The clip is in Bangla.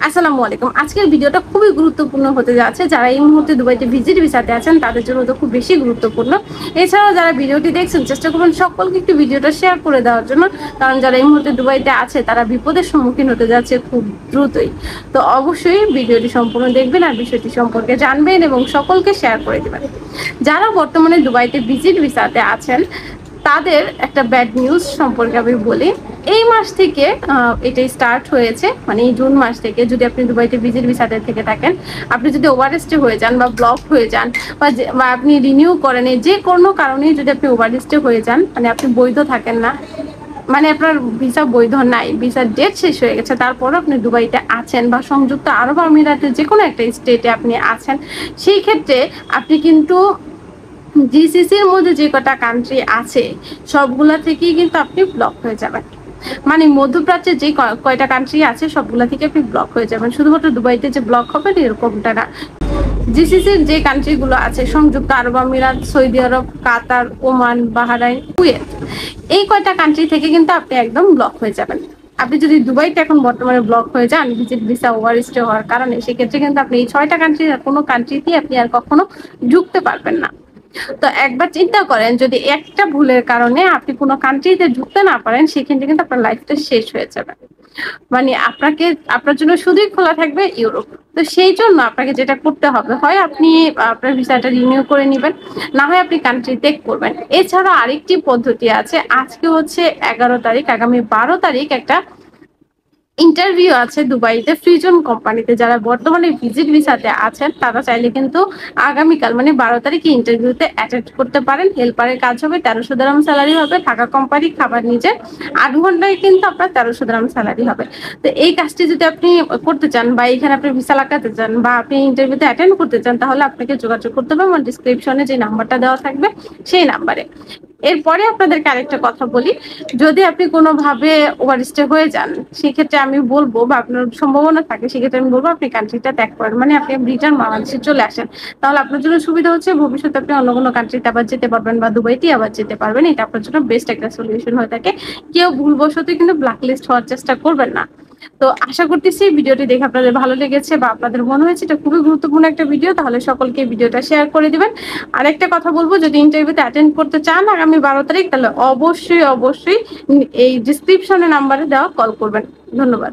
আসসালামু আলাইকুম। আজকের ভিডিওটা খুবই গুরুত্বপূর্ণ হতে যাচ্ছে। যারা এই মুহূর্তে দুবাইতে ভিজিট ভিসাতে আছেন তাদের জন্য তো খুব বেশি গুরুত্বপূর্ণ। এছাড়াও যারা ভিডিওটি দেখছেন চেষ্টা করবেন সকলকে একটু ভিডিওটা শেয়ার করে দেওয়ার জন্য। কারণ যারা এই মুহূর্তে দুবাইতে আছে তারা বিপদের সম্মুখীন হতে যাচ্ছে খুব দ্রুতই। তো অবশ্যই ভিডিওটি সম্পূর্ণ দেখবেন আর বিষয়টি সম্পর্কে জানবেন এবং সকলকে শেয়ার করে দেবেন। যারা বর্তমানে দুবাইতে ভিজিট ভিসাতে আছেন তাদের একটা ব্যাড নিউজ সম্পর্কে আমি বলি। এই মাস থেকে এটা স্টার্ট হয়েছে, মানে এই জুন মাস থেকে যদি আপনি দুবাইতে ভিজিট ভিসাতে থেকে থাকেন, আপনি যদি ওভারস্টে হয়ে যান বা ব্লক হয়ে যান বা আপনি রিনিউ করেন, যে কোনো কারণে যদি আপনি ওভারস্টে হয়ে যান, মানে আপনি বৈধ থাকেন না, মানে আপনার ভিসা বৈধ নাই, ভিসার ডেট শেষ হয়ে গেছে, তারপর আপনি দুবাইতে আছেন বা সংযুক্ত আরব আমিরাতের যে কোনো একটা স্টেটে আপনি আছেন, সেই ক্ষেত্রে আপনি কিন্তু জিসিসির মধ্যে যে কটা কান্ট্রি আছে সবগুলা থেকেই কিন্তু আপনি ব্লক হয়ে যাবেন। মানে মধ্যপ্রাচ্যে যে কয়টা কান্ট্রি আছে সবগুলা থেকে আপনি ব্লক হয়ে যাবেন। শুধুমাত্র দুবাইতে যে ব্লক হবেন এরকমটা না। জিসিসির যে কান্ট্রিগুলো আছে, সংযুক্ত আরব আমিরাত, সৌদি আরব, কাতার, ওমান, বাহরাইন, কুয়েত, এই কয়টা কান্ট্রি থেকে কিন্তু আপনি একদম ব্লক হয়ে যাবেন। আপনি যদি দুবাইতে এখন বর্তমানে ব্লক হয়ে যান ভিজিট ভিসা ওভারস্টে হওয়ার কারণে, সেক্ষেত্রে কিন্তু আপনি এই 6টা কান্ট্রির কোনো কান্ট্রিতেই আপনি আর কখনো ঢুকতে পারবেন না। তো একবার চিন্তা করেন, যদি একটা ভুলের কারণে আপনি কোনো কান্ট্রিতে ঢুকতে না পারেন, সেক্ষেত্রে কিন্তু আপনার লাইফটা শেষ হয়ে যাবে। মানে আপনার জন্য শুধুই খোলা থাকবে ইউরোপ। তো সেই জন্য আপনাকে যেটা করতে হবে, হয় আপনি আপনার ভিসাটা রিনিউ করে নেবেন, না হয় আপনি কান্ট্রি ত্যাগ করবেন। এছাড়া আরেকটি পদ্ধতি আছে। আজকে হচ্ছে 11 তারিখ, আগামী 12 তারিখ একটা ইন্টারভিউ আছে দুবাইতে ফ্রিজন কোম্পানিতে। যারা বর্তমানে ভিজিট ভিসাতে আছেন তারা চাইলে কিন্তু আগামীকাল মানে 12 তারিখে ইন্টারভিউতে অ্যাটেন্ড করতে পারেন। হেল্পারের কাজ হবে, 1300 দিরহাম স্যালারি হবে, থাকা কোম্পানি, খাবার নিজে, 8 ঘন্টায় কিন্তু আপনার 1300 দিরহাম স্যালারি হবে। তো এই কাজটি যদি আপনি করতে চান বা এখানে আপনি ভিসা লাগাতে চান বা আপনি ইন্টারভিউতে অ্যাটেন্ড করতে চান, তাহলে আপনাকে যোগাযোগ করতে হবে আমার ডিসক্রিপশনে যে নাম্বারটা দেওয়া থাকবে সেই নাম্বারে। এরপরে আপনাদেরকে আরেকটা কথা বলি, যদি আপনি কোনোভাবে ওভারস্টে হয়ে যান, সেক্ষেত্রে আমি বলবো, বা আপনার সম্ভাবনা থাকে, সেক্ষেত্রে আমি বলবো আপনি কান্ট্রিটা ত্যাগ করেন, মানে আপনি রিটার্ন বাংলাদেশে চলে আসেন। তাহলে আপনার জন্য সুবিধা হচ্ছে, ভবিষ্যতে আপনি অন্য কোনো কান্ট্রিতে আবার যেতে পারবেন বা দুবাইতেই আবার যেতে পারবেন। এটা আপনার জন্য বেস্ট একটা সলিউশন হয়ে থাকে। কেউ ভুলবশত কিন্তু ব্ল্যাকলিস্ট হওয়ার চেষ্টা করবেন না। তো আশা করতেছি ভিডিওটি দেখে আপনাদের ভালো লেগেছে বা আপনাদের মনে হয়েছে এটা খুবই গুরুত্বপূর্ণ একটা ভিডিও, তাহলে সকলকে ভিডিওটা শেয়ার করে দিবেন। আর একটা কথা বলবো, যদি ইন্টারভিউতে অ্যাটেন্ড করতে চান আগামী 12 তারিখ, তাহলে অবশ্যই এই ডিসক্রিপশনে নাম্বারে দেওয়া কল করবেন। ধন্যবাদ।